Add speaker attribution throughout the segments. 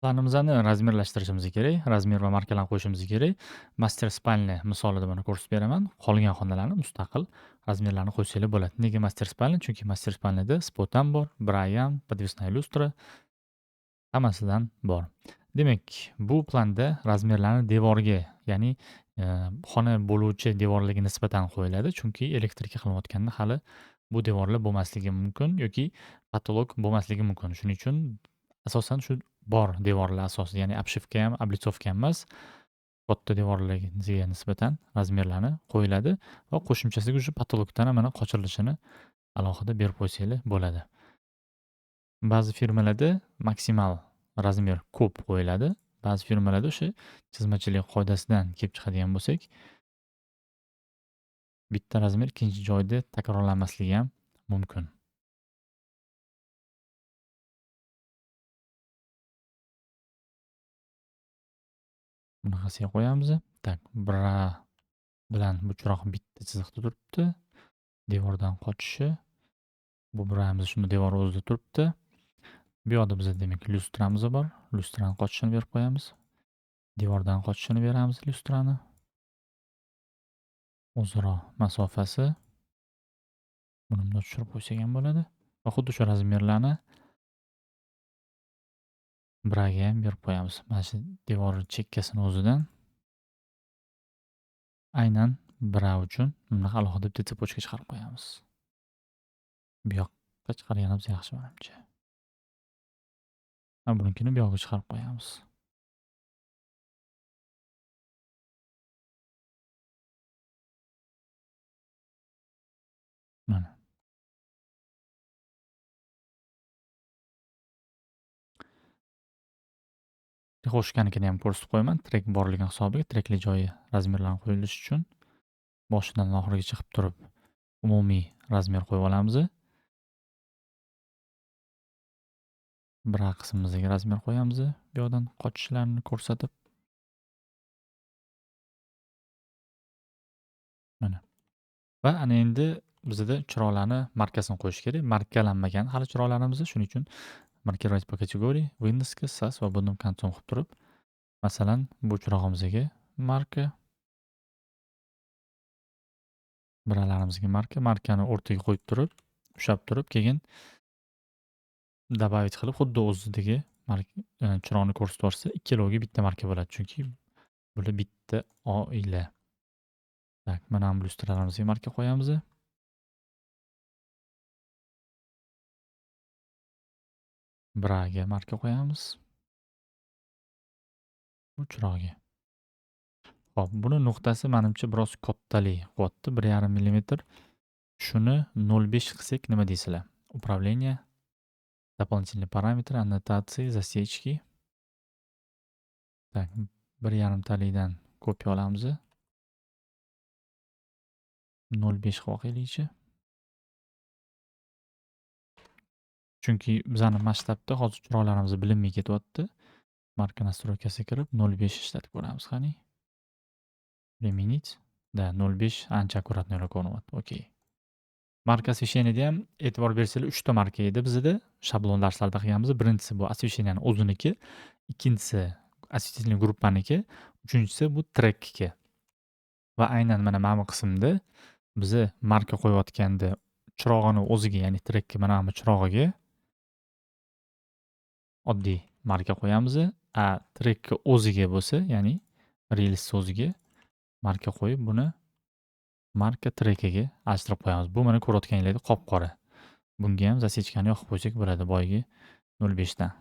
Speaker 1: Planimizni razmerlashtirishimiz kerak. Razmer va markalarni qo'yishimiz kerak. Master spalni misolida buni ko'rsatib beraman. Qolgan xonalarni mustaqil razmerlarni qo'ysanglar bo'ladi. Nega master spalni? Chunki master spalnida spot ham bor, Brayan, подвесная lustra hammasidan bor. Demak, bu planda razmerlarni devorga, ya'ni xona bo'luvchi devorlarga nisbatan qo'yiladi. Chunki elektrika qilinayotganda hali bu devorlar bo'lmasligi mumkin yoki patolog bo'lmasligi mumkin. Shuning uchun asosan shu bor devorlar asosida, ya'ni obshivka ham, oblitsovka ham emas, katta devorlarga nisbatan razmerlarni qo'yiladi va qo'shimchasiga уже patologdan ham mana qochirilishini alohida berib qo'ysanglar bo'ladi. Ba'zi firmalarda maksimal razmer ko'p qo'yiladi. Ba'zi firmalarda o'sha chizmachilik qoidasidan kelib chiqadigan bo'lsak, bitta razmer ikkinchi joyda takrorlanmasligi ham mumkin. Bunaqasiga qo'yamiz. Tak, bra bilan bu chiroq bitta chiziqda turibdi. Devordan qochishi. Bu bramiz shuni devor o'zida turibdi. Bu yoqda bizda demak lyustramiz bor. Lyustrani qochishini berib qo'yamiz. Devordan qochishini beramiz lyustrani. O'zaro masofasi buni bundoq tushirib qo'ysak ham bo'ladi. Va xuddi shu razmerlarni braga ham berib qo'yamiz. Mana shu devor chekkasini o'zidan aynan bra uchun bunaqa alohida bitta tsepочка chiqarib qo'yamiz. Bu yoqqa chiqarganimiz yaxshi menimcha. Ha, bunikini bu yoqqa chiqarib qo'yamiz. Mana. Rehoshkanikini ham ko'rsatib qo'yaman. Trek borligi hisobiga, trekli joyi razmerlarni qo'yilishi uchun boshidan oxirigacha qilib turib umumiy razmer qo'yib olamiz. Bra qismimizga razmer qo'yamiz. Bu yoqdan qochishlarini ko'rsatib. Mana. Va ana endi bizda chiroqlarni markasini qo'yish kerak. Markalanmagan hali chiroqlarimiz, shuning uchun markirovать по категории, выноска, со свободным концом qilib turib, masalan, bu chirog'imizga marka, bralarimizga markani o'rtaga qo'yib turib, ushlab turib, keyin добавить qilib, xuddi o'zidagi chiroqni ko'rsatib yuborsa, ikkaloviga bitta marka bo'ladi. Chunki bular bitta oila. Tak, mana bu lyustralarimizga marka qo'yamiz. Braga marka qo'yamiz. Bu chiroqga. Hop, buni nuqtasi menimcha biroz kattalik qilyapti, 1,5 millimetr. Shuni 0,5 qilsak nima deysizlar? Управление, дополнительные параметры, аннотации, засечки. Так, 1,5 talikdan kopiya olamiz. 0,5 qilib qo'yaylikchi. Chunki bizani masshtabda hozir chiroqlarimiz bilinmay ketyapti. Marka настройкasiga kirib 0,5 ishlatib ko'ramiz qani. Применить. Да, 0,5 ancha аккуратныйroq ko'rinyapti. Okey. Marka освещениеда ham e'tibor bersanglar 3 ta marka edi bizda. Shablon darslarda qilganmiz. Birinchisi bu освещениyaning o'ziniki, ikkinchisi осветительный gruppaniki, uchinchisi bu trekkiki. Va aynan mana bu qismda biz marka qo'yayotganda chirog'ini o'ziga, ya'ni trekka mana bu chirog'iga oddiy marka qo'yamiz. A trekka o'ziga bo'lsa, ya'ni rels o'ziga marka qo'yib, buni marka trekiga ajratib qo'yamiz. Bu mana ko'rayotganingizdek qop-qora. Bunga ham засечкani yoqib qo'ysak bo'ladi, boyagi 0,5 dan.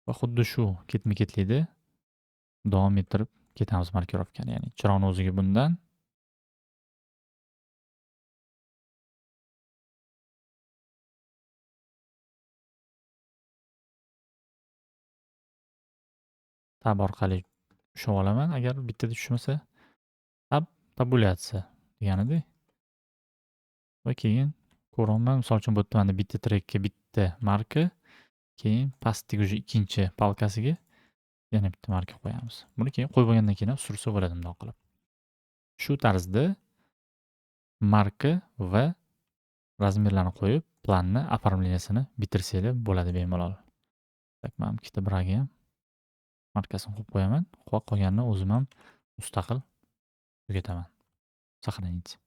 Speaker 1: Va xuddi shu ketma-ketlikda davom ettirib ketamiz markirovkani, ya'ni chiroqni o'ziga bundan tab orqali ushlab olaman. Agar bittada tushmasa, tabulyatsiya deganida. Va keyin ko'raman, misol uchun bu yerda mana bitta trekka bitta marka, keyin pastdagi уже ikkinchi palkasiga yana bitta marka qo'yamiz. Buni keyin qo'yib bo'lgandan keyin ham sursa bo'ladi bundoq qilib. Shu tarzda marka va razmerlarni qo'yib, planni оформлениясini bitirsanglar bo'ladi bemalol. Так, mana ikkita bragi ham markasini qo'yib qo'yaman. Qolganini o'zim ham mustaqil tugataman. Сохранить.